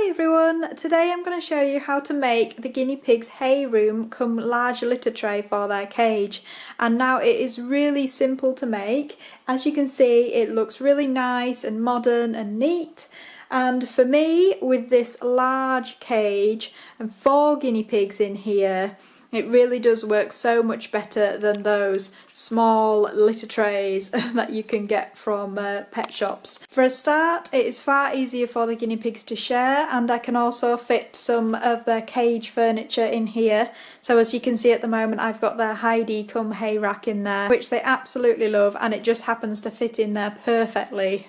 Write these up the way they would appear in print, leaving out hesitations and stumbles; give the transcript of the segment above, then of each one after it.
Hi everyone! Today I'm going to show you how to make the guinea pig's hay room come large litter tray for their cage. And now it is really simple to make. As you can see, it looks really nice and modern and neat. And for me, with this large cage and 4 guinea pigs in here, it really does work so much better than those small litter trays that you can get from pet shops. For a start, it is far easier for the guinea pigs to share, and I can also fit some of their cage furniture in here. So as you can see at the moment, I've got their Heidi cum hay rack in there, which they absolutely love, and it just happens to fit in there perfectly.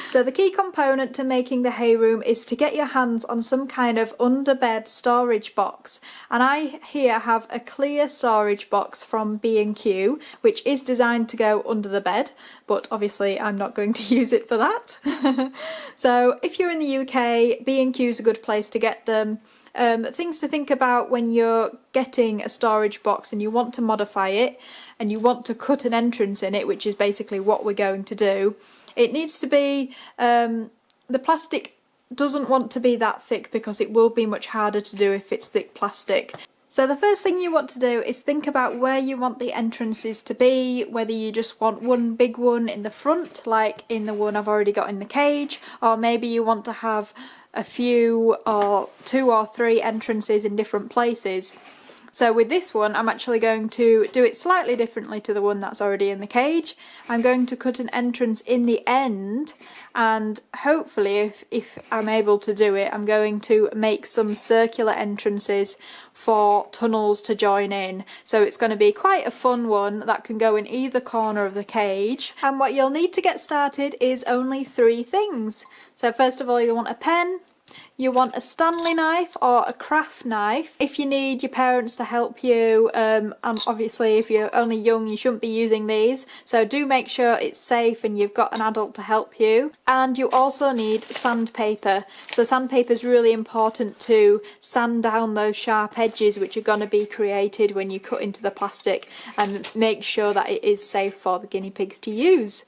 So the key component to making the hay room is to get your hands on some kind of underbed storage box, and I here have a clear storage box from B&Q, which is designed to go under the bed, but obviously I'm not going to use it for that. So if you're in the UK, B&Q is a good place to get them. Things to think about when you're getting a storage box and you want to modify it and you want to cut an entrance in it, which is basically what we're going to do. It needs to be, the plastic doesn't want to be that thick because it will be much harder to do if it's thick plastic. So the first thing you want to do is think about where you want the entrances to be, whether you just want one big one in the front, like in the one I've already got in the cage, or maybe you want to have a few or 2 or 3 entrances in different places. So with this one, I'm actually going to do it slightly differently to the one that's already in the cage. I'm going to cut an entrance in the end, and hopefully if I'm able to do it, I'm going to make some circular entrances for tunnels to join in. So it's going to be quite a fun one that can go in either corner of the cage. And what you'll need to get started is only 3 things. So first of all, you want a pen. You want a Stanley knife or a craft knife. If you need your parents to help you, and obviously if you're only young you shouldn't be using these, so do make sure it's safe and you've got an adult to help you. And you also need sandpaper. So sandpaper is really important to sand down those sharp edges which are going to be created when you cut into the plastic, and make sure that it is safe for the guinea pigs to use.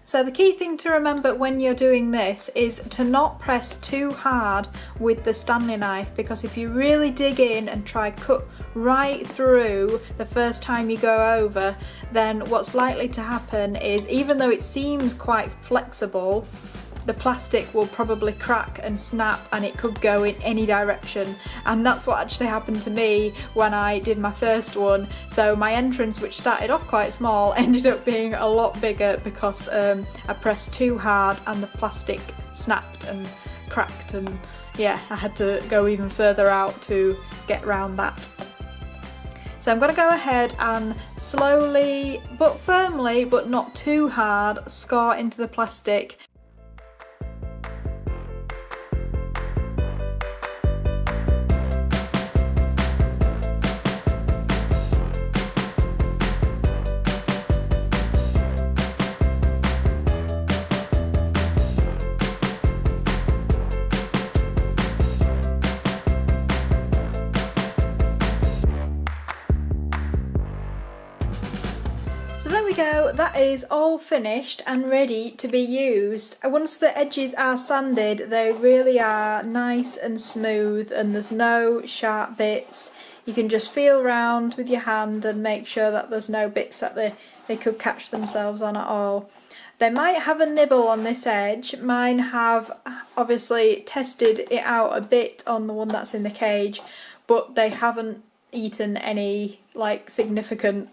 So the key thing to remember when you're doing this is to not press too hard with the Stanley knife, because if you really dig in and try cut right through the first time you go over, then what's likely to happen is, even though it seems quite flexible, the plastic will probably crack and snap and it could go in any direction. And that's what actually happened to me when I did my first one. So my entrance, which started off quite small, ended up being a lot bigger because I pressed too hard and the plastic snapped and cracked, and yeah, I had to go even further out to get around that. So I'm going to go ahead and slowly but firmly, but not too hard, score into the plastic. So there we go, that is all finished and ready to be used. Once the edges are sanded, they really are nice and smooth and there's no sharp bits. You can just feel around with your hand and make sure that there's no bits that they could catch themselves on at all. They might have a nibble on this edge. Mine have obviously tested it out a bit on the one that's in the cage, but they haven't eaten any like significant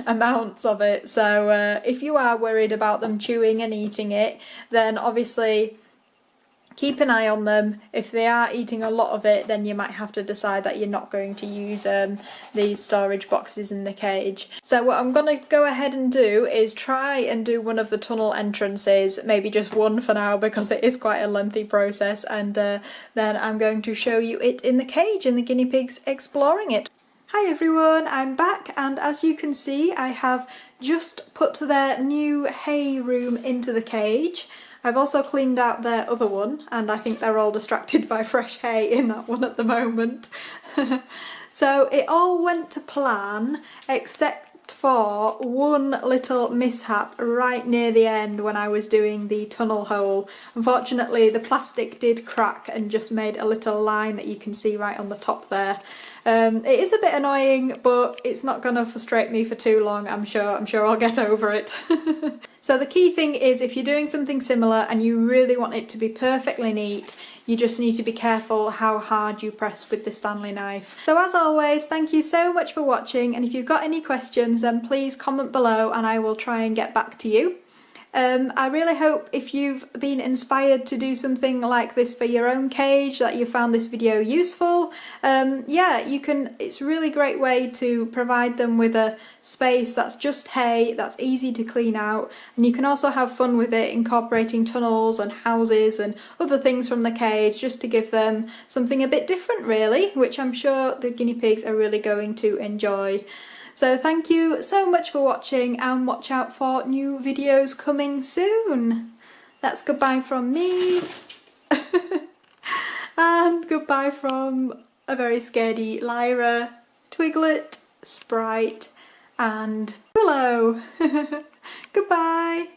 amounts of it. So if you are worried about them chewing and eating it, then obviously keep an eye on them. If they are eating a lot of it, then you might have to decide that you're not going to use these storage boxes in the cage. So what I'm going to go ahead and do is try and do one of the tunnel entrances, maybe just one for now because it is quite a lengthy process, and then I'm going to show you it in the cage and the guinea pigs exploring it. Hi everyone, I'm back, and as you can see I have just put their new hay room into the cage. I've also cleaned out their other one, and I think they're all distracted by fresh hay in that one at the moment. So it all went to plan, except for one little mishap right near the end when I was doing the tunnel hole. Unfortunately, the plastic did crack and just made a little line that you can see right on the top there. It is a bit annoying, but it's not going to frustrate me for too long, I'm sure I'll get over it. So the key thing is, if you're doing something similar and you really want it to be perfectly neat, you just need to be careful how hard you press with the Stanley knife. So as always, thank you so much for watching, and if you've got any questions then please comment below and I will try and get back to you. I really hope if you've been inspired to do something like this for your own cage, that you found this video useful. Yeah, you can, it's a really great way to provide them with a space that's just hay, that's easy to clean out, and you can also have fun with it, incorporating tunnels and houses and other things from the cage, just to give them something a bit different really, which I'm sure the guinea pigs are really going to enjoy. So thank you so much for watching, and watch out for new videos coming soon. That's goodbye from me. And goodbye from a very scaredy Lyra, Twiglet, Sprite and Willow. Goodbye.